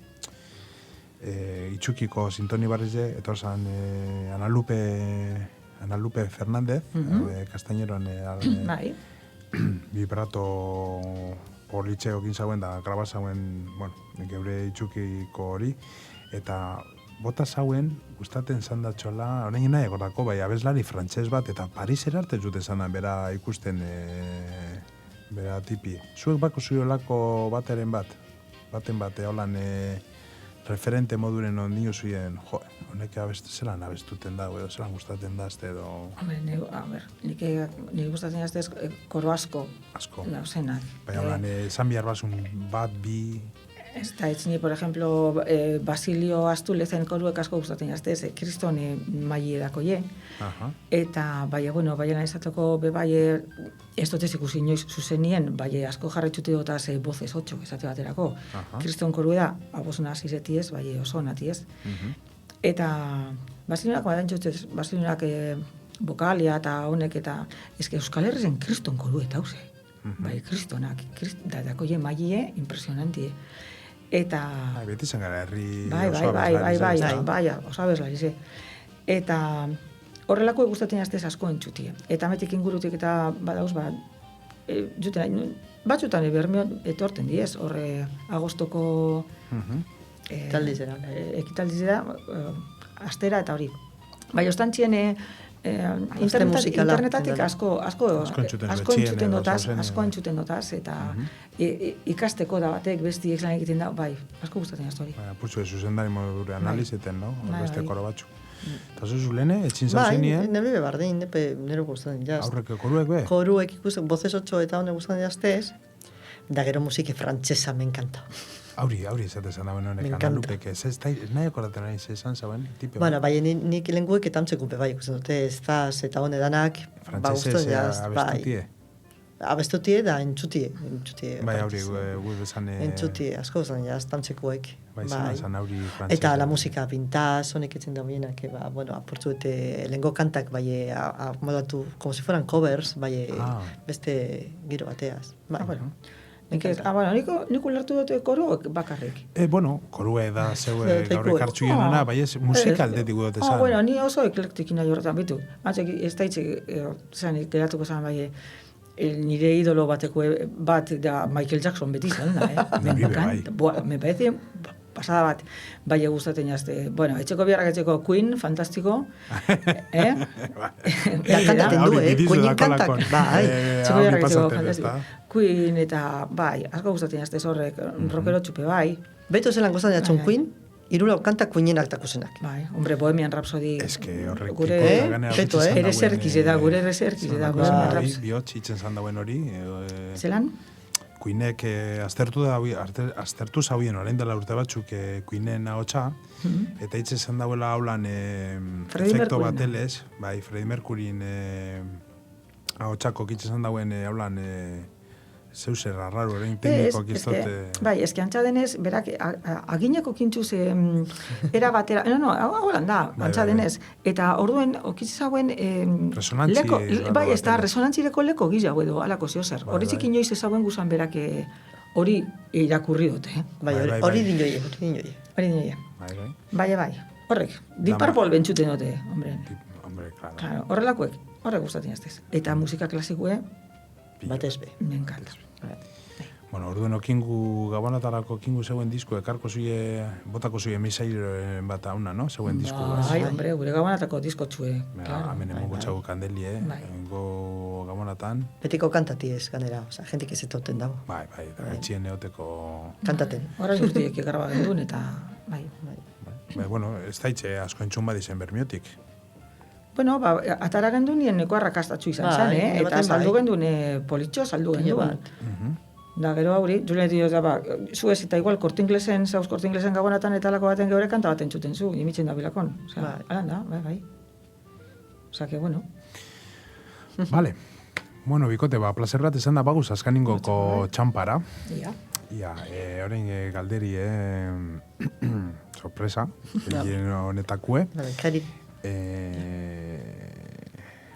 itxukiko Sintoni Barrize, etorzan Ana Lupe Fernández, Castañeroan vibrato politxe okin zauen da graba zauen, bueno, geure itxukiko hori, eta bota zauen, gustaten zandatxola, horrein nahi egorako, bai, abeslari frantses bat, eta Parisera arte jute zanan, bera ikusten, bera tipi. Zuek bako zuiolako baten bat, holan, referente moduren ondino zuien, jo, honek zelan abestuten da, edo zelan gustaten da, edo... Hombre, nik gustaten da, koro asko. Asko. Lausenak. Baina, holan, esan bihar basun bat, bi... Ez da, etxini, por ejemplo, Basilio Astulezen koruek asko gustaten jaztez, kriston maile dako je. Eta, bai, bueno, bai lan izateko, bai, ez dutez ikusi inoiz zuzenien, bai, asko jarretxuti dutaz voces 8, esate baterako. Kriston koru da, abosuna zizetiez, bai, oso natiez. Eta, Basilionak, Basilionak vokalia eta honek, eta, eske Euskal Herrizen kriston koru eta hauze. Bai, kristonak, dako je maile impresionantie. Eta... Beti zen gara, herri... Bai, oso abeslari, ze. Eta horrelako gustatzen jaztez asko entzutie. Eta metik ingurutik eta badauz, batzutan bermion etorten diez, horre agostoko... Ekitaldizera, astera eta hori. Bai, ostantzien... internetatik asko entzuten dotaz, eta ikasteko da batek besti lan egiten da, bai, asko gustatzen jaztu hori. Putzu, zuzendari modure analizeten, no? Beste koro batzu. Eta zuzu lehene, etxin zauzenien? Bai, nire bardin, nire gustatzen jaz. Aurreko koruek be? Koruek ikusten, voces 8 eta hone gustatzen jaztez, da gero musike frantsesa me encanta. Auri, esatezan da, bueno, honek, Ana Lupek, ez nahi akordaten nahi, esan zauen, tipe. Bueno, bai, nik lenguek eta antzekupe, bai, ikusten dute, ez faz eta hone danak, frantzesez abestutie? Abestutie da entzutie. Bai, auri, gu bezan... Entzutie, asko zan, jaz, tantzekuek. Bai, zan auri frantzesez. Eta la musika pintaz, honek etzen da bienak, bueno, aportu dute lengo kantak, bai, modatu, como si fueran covers, bai, beste giro bateaz. Bueno. Nik ulertu dute koruek bakarrik. Bueno, korue da zeue gaur ekartxuien ona, bai ez musika aldetik dut esan. Bueno, ni oso eklektikin nahi horretan bitu. Ez da hitzik, geratuko zan bai, nire idolo bateko bat da Michael Jackson beti zen, me parece pasada bat, bai gustatzen jazte. Bueno, etxeko biharrak etxeko Queen, fantastiko. Kantaten du, Queen kantak. Bai, etxeko biharrak etxeko fantastiko. Queen eta, bai, asko gustatzen jazte horrek, rockero txupe, bai. Beto zelan gustatzen jatzen Queen, irula kantak Queenenak takusenak. Bai, hombre, Bohemian Rhapsody. Eske horrek gure ereserkize da, Bohemian Rhapsody. Bihotz itzen zan dauen hori. Zelan? Queenek aztertu zauen orain dela urte batzuk Queenen ahotsa, eta hitzen zan dauela haulan efekto batelez, bai, Freddie Mercuryn ahotxako kitzen zan dauen haulan zeuzer arraro, orain tekniko kistote... Bai, eski antza denez, berak, agineko kintzuz era batera... hau da, antza denez. Eta orduen, okitz zauen... Resonantzi... Bai, ez da, resonantzireko leko gizago edo, alako zeozer. Horitzik inoiz ezauen guzan berak hori irakurri dute. Bai, hori dinoie. Bai. Horrek, Deep Purple bentsuten dute, hombre. Hombre, claro. Horrelakoek, horrek gustatzen jaztez. Eta musika klasikue... Batez be. Me encanta. Bueno, orduen okingu gabonatarako okingu zeuen disko, ekarko zuie, botako zuie misailoen bat hauna, no? Zeuen disko. Bai, hombre, gure gabonatako disko txue. Hemen emongo txagu kandelie, go gabonatan. Betiko kantati ez, ganera, oza, jentik ez etoten dago. Bai, da etxien neoteko... Kantaten. Horaz urtiek egarba gendun, eta bai. Bueno, ez daitxe asko entzun badizen bermiotik. Bueno, atara gendun nien neko arrakastatxu izan zen, eta saldu gendun politxo, saldu gendun. Da, gero hauri, Julen dio, zu ez eta igual kortinglesen, zauz kortinglesen gabonatan eta lako baten geure kanta baten txuten zu, imitzen da bilakon. Osea, alan da, bai. Osea, que bueno. Vale. Bueno, bikote, placer bat esan da baguz azkaningoko txampara. Ia, orain galderi, sorpresa, egin honetakue.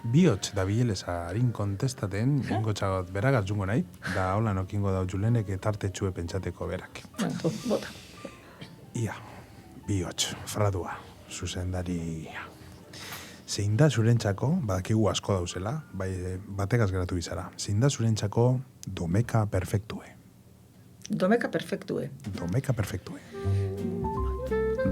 Bihotz da bilelez harin kontestaten, ingo txagot beragaz jungo nahi, da hola nokingo dau julenek etarte txue pentsateko berak. Bota. Ia, bihotz, fradua, zuzendari... Zein da zurentzako, badakigu asko dauzela, bai bategaz geratu bizara, zein da zurentzako domeka perfektue? Domeka perfektue. Domeka perfektue.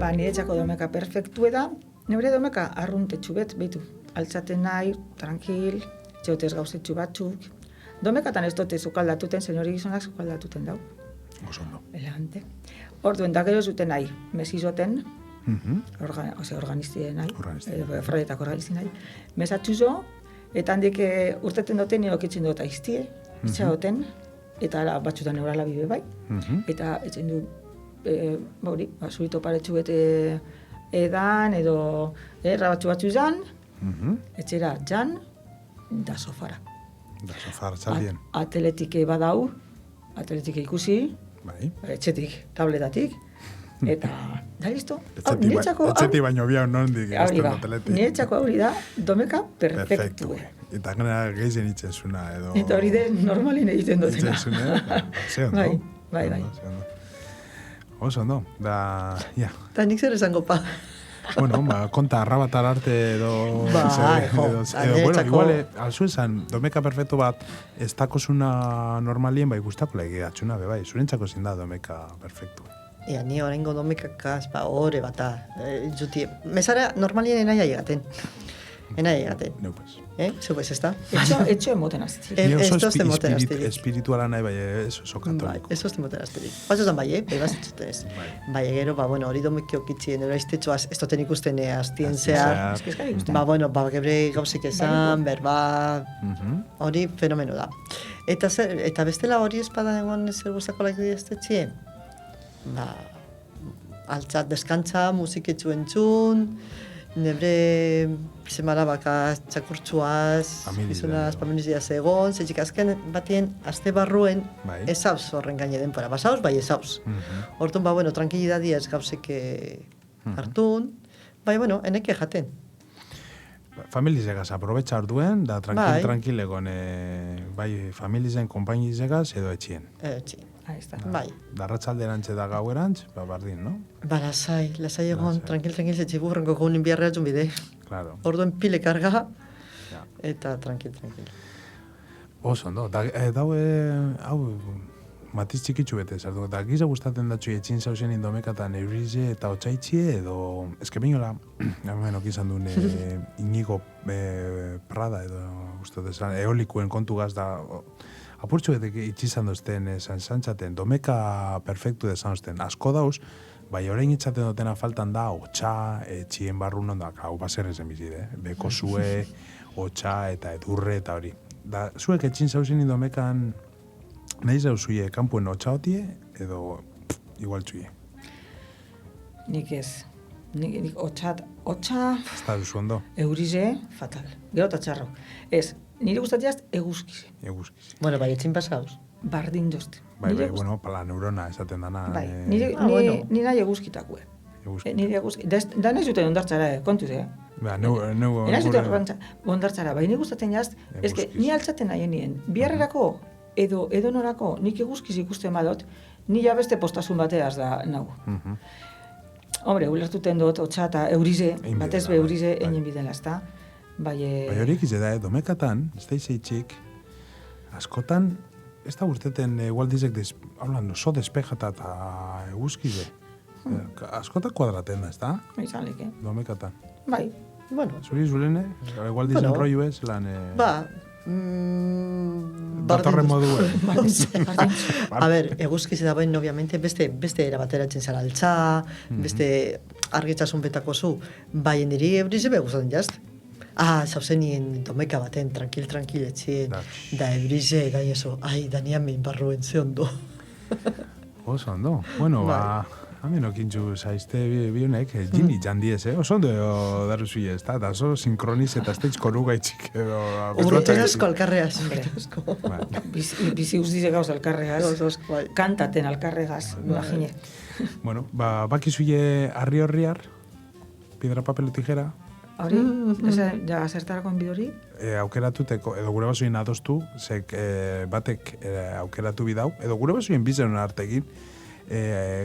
Niretzako domeka perfektue da, neure domeka arruntetxu bet, behitu. Altzaten nahi, tranquil, txeotez gauzetxu batzuk. Domekatan ez dute zukaldatuten, senori gizonak zukaldatuten dau. Osondo. Elegante. Orduen, da gero zuten nahi, mesizoten, organiztien nahi, fradetak organiztien nahi. Mesatxuzo, eta handik urteten duten nire okitzen dut aiztie, itxagoten, eta batxutan eurala bibe bai. Eta etzen du, zurito paretxu bete edan, edo rabatxu batxu zan, etxera jan, da sofara. Da sofara, txaldien. Atletik badau, atletik ikusi, etxetik, tabletatik, eta, da listo. Etxetik baino biau nondik. Niretzako hori da, domeka perfektue. Eta gana gehien itzenzuna, edo... Eta hori de normalin egiten dutena. Itzenzuna, ze ondo. Bai. Oso ondo, da, ja. Eta nik zer esango pa. Bueno, konta arrabatar arte edo... Bueno, igual, alzu esan, domeka perfecto bat, ez dakozuna normalien, gustako legidatxuna, bai, zurentzako zin da domeka perfectu. Ni horrengo domekakaz, hore bata, juti, mesara normalien enaia egaten. Neupez. Zeu ez da? Etxo emoten azti. Esto ez emoten azti. Espirituala nahi, ez oso katoliko. Ez oz emoten azti. Batzuzan bai, bazitzuten ez. Bai, gero, hori domekio kitzien, eraiztetxoaz, ez doten ikusten aztien zehar. Gebre gauzek esan, berba, hori fenomeno da. Eta bestela hori espada egon zer guztako laik estetxie? Altzat deskantza, musiketxu entzun, nebre zemara baka txakurtsuaz, izunaz, familiziaz egon, zetxik azken batien, azte barruen, ez hauz horren gaine denpora. Basauz, bai ez hauz. Hortun, tranquilidadia ez gauzek hartun, eneke jaten. Familizegaz aprobetxa orduen, da tranquil egon, bai familizen konpainizegaz edo etxien. Etxien. Bai. Darratxalde erantxe da gau erantz, bardin, no? Lasai egon, tranquil, zetxiburrenko gaunin biharra jun bide. Claro. Orduen pile karga, eta tranquil. Oso, no? Hau, matiz txikitzu bete, zartu. Da, giza gustaten datxu etxin zauzen indomekatan eurize eta otxaitxie, edo... Ez que biniola, hemen okizan duen Inigo Prada, edo, guztatezan, eolikuen kontu gaz da... Apurtxo betek itxizan dozten, zantzaten, domeka perfektu dezan dozten. Asko dauz, bai orain itxaten dutena faltan da, otxa, etxien barrun ondoak, hau baser ezen bizide, beko zue, otxa eta edurre eta hori. Da, zuek etxin zauzen indomekan, nahi zauzuie, kanpuen otxa otie, edo igual txuie? Nik ez. Nik otxa... Ez da duzu ondo? Eurize, fatal. Gero eta txarro. Ez, nire gustatiaz eguzkize. Bueno, bai, etxin pasauz. Bardin dozte. Bai, bueno, pala neurona esaten dana. Bai, nire nahi eguzkitakue. Nire eguzki. Da nahi zuten ondartzara, kontuz, Ba, nahi zuten ondartzara, bai, nire gustaten jaz, eske, ni altzaten nahi nien. Biharrerako, edo norako, nik eguzkiz ikusten badot, nila beste postasun bateaz da nahu. Hombre, ulertuten dut, otxa eta eurize, batez be eurize egin bidela, ezta? Bai, horiek ize da, domekatan, ez da izeitxik, askotan, ez da urteten gualdizek, oso despejata eta eguzkize. Askotan kuadraten da, ez da? Izan leke. Domekatan. Bai. Zuri zulene, gualdizen rollo ez, lan... Datorren moduen. A ber, eguzkize da bain, obviamente, beste erabateratzen zara altza, beste argitzasun betako zu, bai niri eurize beguzaten jazte. Zauzenien domeka baten, tranquil etxien, da eurize, gai eso, danian behin barruen ze ondo. Oso ondo. Bueno, hamen okintzu zaizte bionek, Jimmy jandiez, oso ondo daru zuie, ez da, oso sinkroniz eta esteitz koruga itxik edo... Urterazko alkarreaz. Bizi ustize gauz alkarregaz, kantaten alkarregaz, imagine. Bueno, bakizuie arri horriar, piedra, papel, tijera, Hori, ja, zertarako enbidori? Aukeratuteko, edo gure basoien adostu, batek aukeratu bidau, edo gure basoien bizeron artekin,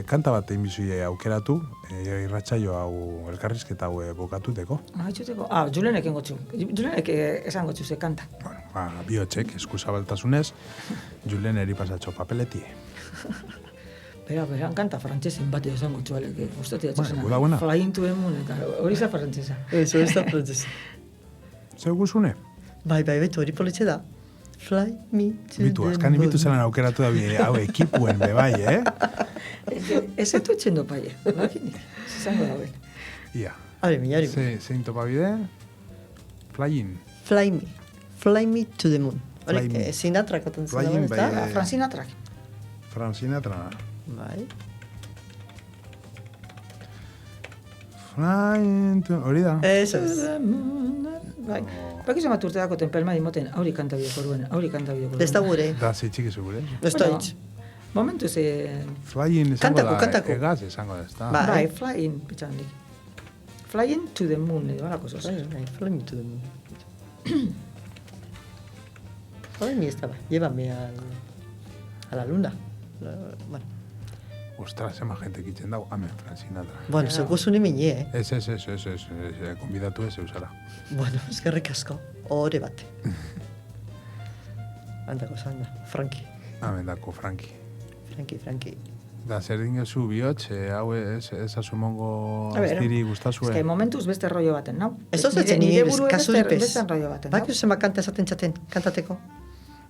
kanta bat egin bizuie aukeratu, irratsaio hau, elkarrizketa hau bokatuteko. Itxuteko? Julenek engotzu. Julenek esan gotzu ze kanta. Bueno, bihotzek, eskuzabaltasunez, Julen eri pasatxo papeletie. Beran kanta frantzezen bat esan gotzu alek, gustatu jatxo zena. Flying to the moon, eta hori za frantzesa. Eso, ez da frantzesa. Zeu guzune? Bai, beto, hori politxe da. Fly me to the moon. Bitu, azkan imitu zelan aukeratu da hau ekipuen bebai, Ez etu etxendo paie, bakini, zizango dauen. Ia. Mila. Zein topa bide? Flying. Fly me to the moon. Hori, Sinatra kotan zen dagoen, ez da? Fran Sinatra. Fran Sinatra. Bai. Flying to... Hori da? Eso es. Bai. Bakizu bat urte dakoten pelma dimoten, hauri kanta bideko duen, Ez da gure. Da, zeitxik ezu gure. Ez da hitz. Momentu ze... Flying esango da, kantako. egaz esango da, ez da. Bai, flying, pitxan dik. Flying to the moon, edo alako zoz. Flying to the moon. Fly me estaba, llévame a la luna. Bueno. Ostras, ema gente kitzen dago, amen, Fran Sinatra. Bueno, zeu guzune mine, Ez, konbidatu ez eusara. Bueno, eskerrik asko, ore bate. Handako zanda, Franki. Amen dako, Franki. Franki. Da, zer dingezu bihotz, hau ez asumongo estiri gustazue. Ez que momentuz beste rollo baten, nau? Ez ozetzen nire kasuripez. Beste rollo baten, nau? Bak zema kanta esaten txaten, kantateko.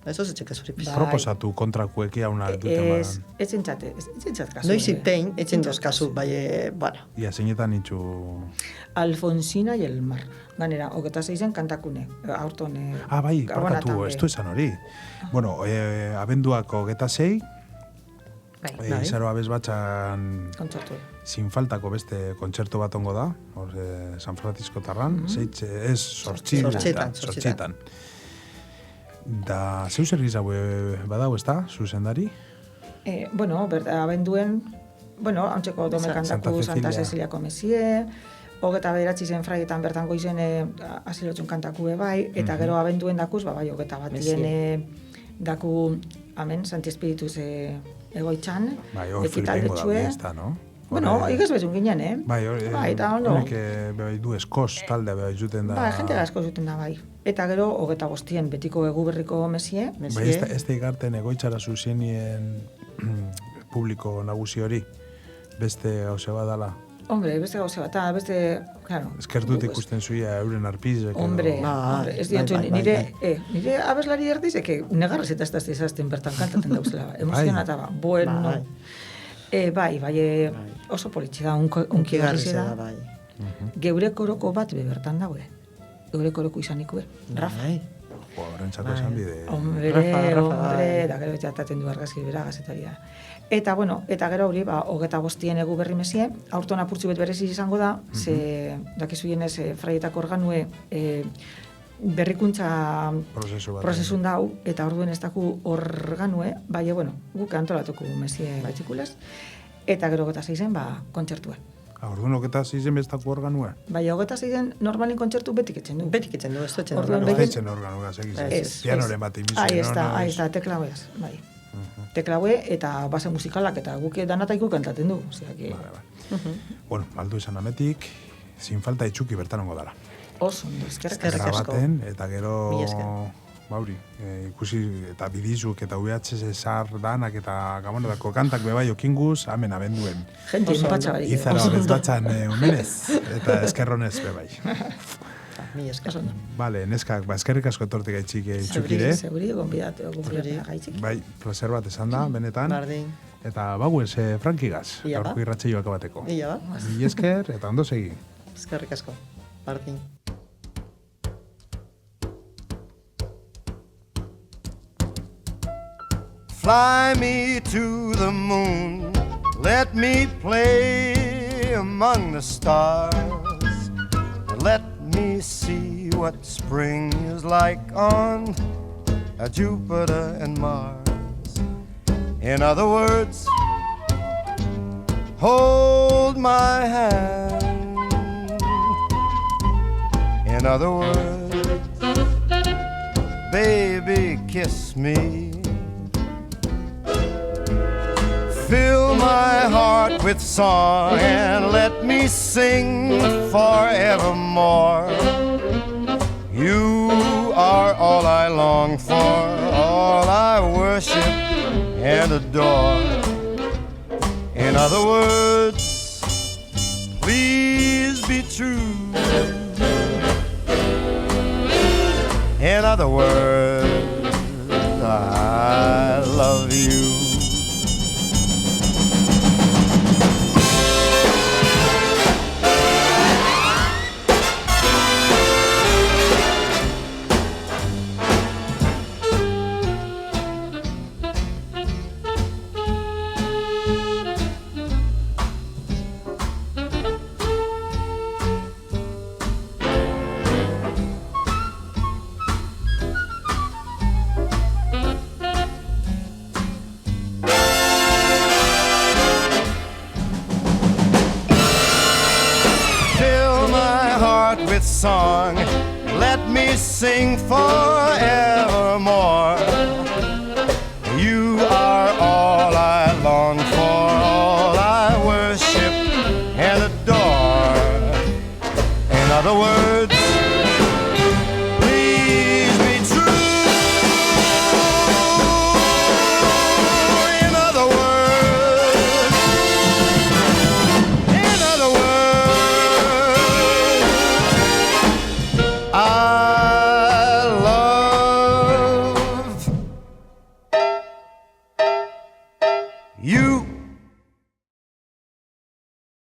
Ez ozetzen kasuripez. Proposatu kontrakueki hauna duten badan. Ez entzate kasu. Noiz itein, etzen doz kasu, bai, bueno. Ia, zeinetan itxu... Alfonsina y el mar. Ganera, 26en kantakune, aurton... Bai, parkatu, ez du esan hori. Bueno, abenduako 26, izaro abez batxan... Kontzertu. Sin faltako beste kontzertu bat ongo da, San Francisco tarran, sortxetan. Da, zeu zer gizau badau, ez da, zuzendari? Bueno, abenduen, hauntxeko dome kantaku Santa Ceciliako mesie, 29 zen fraietan bertan goizen asilotxun kantaku bai, eta gero abenduen dakuz, bai, 21 daku, amen, Santi Espirituz egoitzan, ekitaldetxue. Bueno, igaz bezun ginen, Bai, eta ondo. Bai, du eskoz talde bai zuten da. Bai, jente asko zuten da, bai. Eta gero, 25 betiko egu berriko mesie. Bai, ez da igarten egoitzara zuzenien publiko nagusi hori, beste gauze badala. Hombre, beste gauze bat, beste, claro. Eskertut ikusten zuia euren arpizek. Hombre, ez diantzu, nire abeslari erdizek, negarrez eta ez da izazten bertan kantaten dauzela, emozionata ba, bueno. Bai, oso politxe da, unki garrize da. Geure koroko bat bertan daue. Geure koroko izaniko Rafa. Horrentzako esan bide. Hombre, da gero jataten du argazki bera gazetaria. Eta, eta gero hori, 25 egu berri mesie, aurton apurtzu bet berezi izango da, ze, dakizu jenez, fraietako organue, berrikuntza prozesun dau, eta orduen ez daku organue, bai, guk antolatuko mesie baitzikulez, eta gero 26en, kontzertue. Orduan 26en bestako organue? Bai, 26en normalin kontzertu betik etzen du. Betik etzen du, ez du etzen organua. Ez etzen organua, segiz. Pianoren bat imizu. Ahí está, teklauez, bai. Teklaue eta base musikalak, eta guk danataiko kantaten du. Bueno, aldu izan ametik, sin falta itxuki bertan ongo dala. Oso, eskerrik asko. Grabaten, eta gero... Bauri, ikusi eta bidizuk eta VHS zar danak eta gabonetako kantak bebai okinguz, amen abenduen. Gente, inpatxa bai. Izara bezbatxan umenez, eta eskerronez bebai. Mi esker. Vale, neskak, eskerrik asko etortik gaitxik itxukire. Seguri, gonbidatu gaitxik. Bai, placer bat esan da, benetan. Bardin. Eta baguez, Frankigaz, gaurko irratxeioak abateko. Ia ba. Mi esker, eta ondo segi. Eskerrik asko. Bardin. Fly me to the moon, let me play among the stars, and let me see what spring is like on Jupiter and Mars. In other words, hold my hand other words, baby, kiss me. Fill my heart with song and let me sing forevermore. You are all I long for, all I worship and adore. In other words, please be true. In other words, I love you. Song, let me sing forevermore. You are all I long for, all I worship and adore. In other words,